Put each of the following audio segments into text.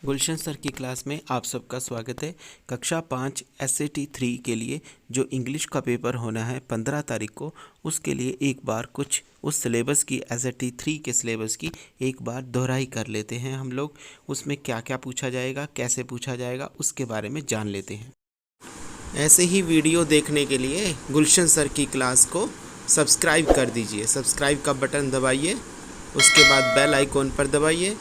गुलशन sir की class में आप सबका स्वागत है। कक्षा 5 SAT 3 के लिए जो इंग्लिश का पेपर होना है 15 तारीख को, उसके लिए एक बार कुछ उस सिलेबस की SAT 3 के सिलेबस की एक बार दोहराई कर लेते हैं हम लोग। उसमें क्या क्या पूछा जाएगा, कैसे पूछा जाएगा, उसके बारे में जान लेते हैं। ऐसे ही वीडियो देखने के लिए गुलशन सर की क्लास को सब्सक्राइब कर दीजिए। सब्सक्राइब का बटन दबाइए, उसके बाद बेल आइकॉन पर दबाइए,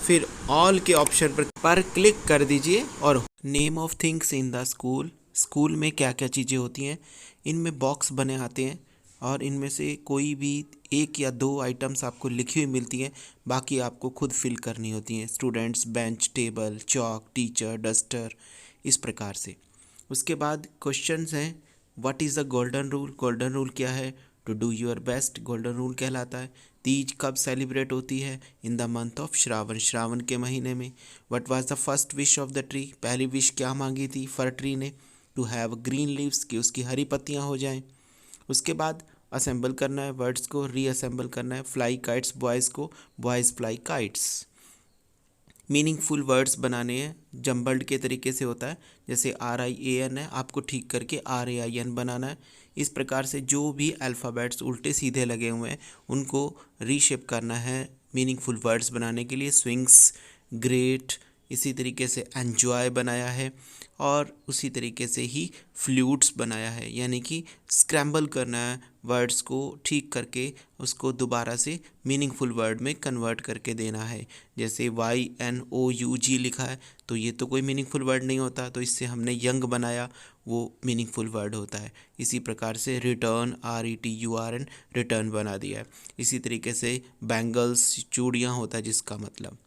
फिर ऑल के ऑप्शन पर क्लिक कर दीजिए और name of things in the school में क्या क्या चीज़ें होती हैं, इनमें बॉक्स बने आते हैं और इनमें से कोई भी एक या दो आइटम्स आपको लिखी हुई मिलती हैं, बाकी आपको खुद फिल करनी होती हैं। Students, bench, table, chalk, teacher, duster, इस प्रकार से। उसके बाद क्वेश्चंस हैं, what is the golden rule. Golden rule क्या है? To do your best golden rule कहलाता है। तीज कब सेलिब्रेट होती है? In the month of Shravan, Shravan के महीने में। What was the first wish of the tree, पहली विश क्या मांगी थी फर ट्री ने? टू हैव ग्रीन लीव्स, कि उसकी हरी पत्तियां हो जाएं। उसके बाद असेंबल करना है वर्ड्स को, रीअसेंबल करना है। फ्लाई काइट्स बॉयज़ को, boys fly kites. Meaningful words बनाने हैं, जम्बल्ड के तरीके से होता है, जैसे RIAN है, आपको ठीक करके RAIN बनाना है। इस प्रकार से जो भी अल्फ़ाबेट्स उल्टे सीधे लगे हुए हैं उनको रीशेप करना है मीनिंगफुल वर्ड्स बनाने के लिए। स्विंग्स, ग्रेट, इसी तरीके से एन्जॉय बनाया है और उसी तरीके से ही फ्लूट्स बनाया है, यानी कि स्क्रैम्बल करना है वर्ड्स को, ठीक करके उसको दोबारा से मीनिंगफुल वर्ड में कन्वर्ट करके देना है। जैसे YNOUG लिखा है तो ये तो कोई मीनिंगफुल वर्ड नहीं होता, तो इससे हमने यंग बनाया, वो मीनिंगफुल वर्ड होता है। इसी प्रकार से रिटर्न, RETURN, रिटर्न बना दिया है। इसी तरीके से बैंगल्स, चूड़ियाँ होता है जिसका मतलब।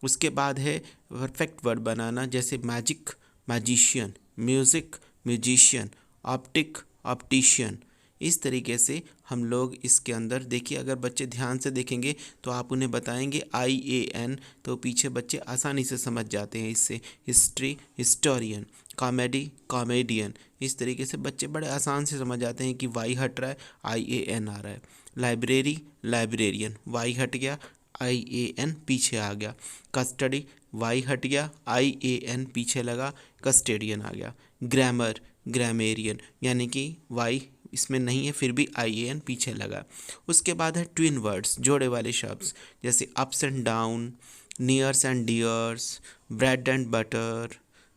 उसके बाद है परफेक्ट वर्ड बनाना, जैसे magic, magician, music, musician, optic, optician. इस तरीके से हम लोग इसके अंदर देखिए, अगर बच्चे ध्यान से देखेंगे तो आप उन्हें बताएंगे IAN, तो पीछे बच्चे आसानी से समझ जाते हैं इससे। हिस्ट्री, हिस्टोरियन, कॉमेडी, कॉमेडियन, इस तरीके से बच्चे बड़े आसान से समझ जाते हैं कि Y हट रहा है, IAN आ रहा है। लाइब्रेरी, लाइब्रेरियन, Y हट गया, IAN पीछे आ गया। कस्टडी, Y हट गया, IAN पीछे लगा, कस्टेडियन आ गया। ग्रामर, ग्रामेरियन, यानी कि Y इसमें नहीं है फिर भी IAN पीछे लगा। उसके बाद है ट्विन वर्ड्स, जोड़े वाले शब्द, जैसे ups and down, nears and dears, bread and butter,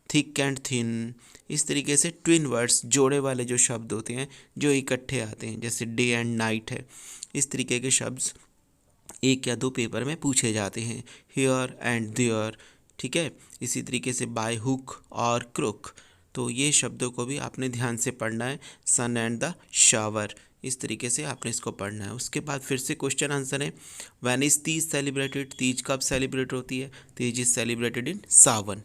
thick and thin. इस तरीके से ट्विन वर्ड्स, जोड़े वाले जो शब्द होते हैं जो इकट्ठे आते हैं, जैसे डे एंड नाइट है। इस तरीके के शब्द एक या दो पेपर में पूछे जाते हैं। हियर एंड देयर, ठीक है। इसी तरीके से बाय हुक और क्रुक, तो ये शब्दों को भी आपने ध्यान से पढ़ना है। सन एंड द शावर, इस तरीके से आपने इसको पढ़ना है। उसके बाद फिर से क्वेश्चन आंसर है, when is Teej celebrated, Teej कब सेलिब्रेट होती है? Teej is celebrated in Sawan.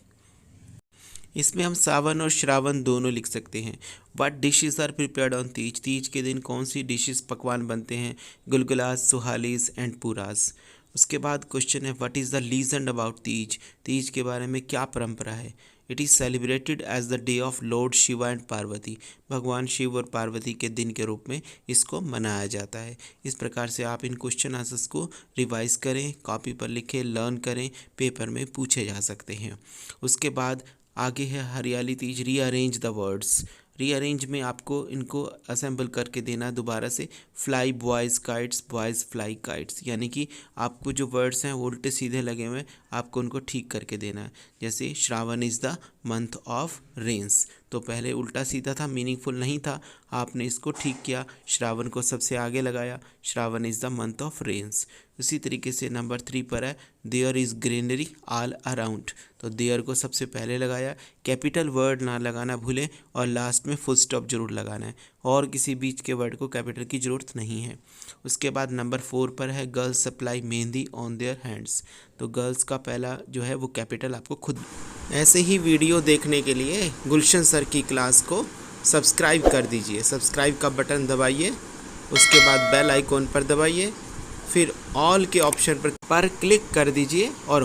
इसमें हम सावन और श्रावण दोनों लिख सकते हैं। What dishes are prepared on Teej, Teej के दिन कौन सी डिशेस, पकवान बनते हैं? गुलगुलास, सुहालीस एंड पूरास। उसके बाद क्वेश्चन है, what is the legend about Teej, Teej के बारे में क्या परंपरा है? It is celebrated as the day of Lord Shiva and Parvati, भगवान शिव और पार्वती के दिन के रूप में इसको मनाया जाता है। इस प्रकार से आप इन क्वेश्चन आंसर्स को रिवाइज करें, कॉपी पर लिखें, लर्न करें, पेपर में पूछे जा सकते हैं। उसके बाद आगे है हरियाली Teej, rearrange the words. Rearrange में आपको इनको असेंबल करके देना दोबारा से। Fly boys kites, boys fly kites, यानी कि आपको जो वर्ड्स हैं वो उल्टे सीधे लगे हुए हैं, आपको उनको ठीक करके देना है। जैसे Shravan is the month of Reigns, तो पहले उल्टा सीधा था, मीनिंगफुल नहीं था, आपने इसको ठीक किया, श्रावण को सबसे आगे लगाया, Shravan is the month of rains. उसी तरीके से नंबर 3 पर है, there is greenery all around, तो देयर को सबसे पहले लगाया। कैपिटल वर्ड ना लगाना भूलें और लास्ट में फुल स्टॉप जरूर लगाना है, और किसी बीच के वर्ड को कैपिटल की ज़रूरत नहीं है। उसके बाद नंबर 4 पर है, girls supply mehndi on their hands, तो गर्ल्स का पहला जो है वो कैपिटल आपको खुद। ऐसे ही वीडियो देखने के लिए गुलशन सर की क्लास को सब्सक्राइब कर दीजिए। सब्सक्राइब का बटन दबाइए, उसके बाद बेल आइकॉन पर दबाइए, फिर ऑल के ऑप्शन पर क्लिक कर दीजिए और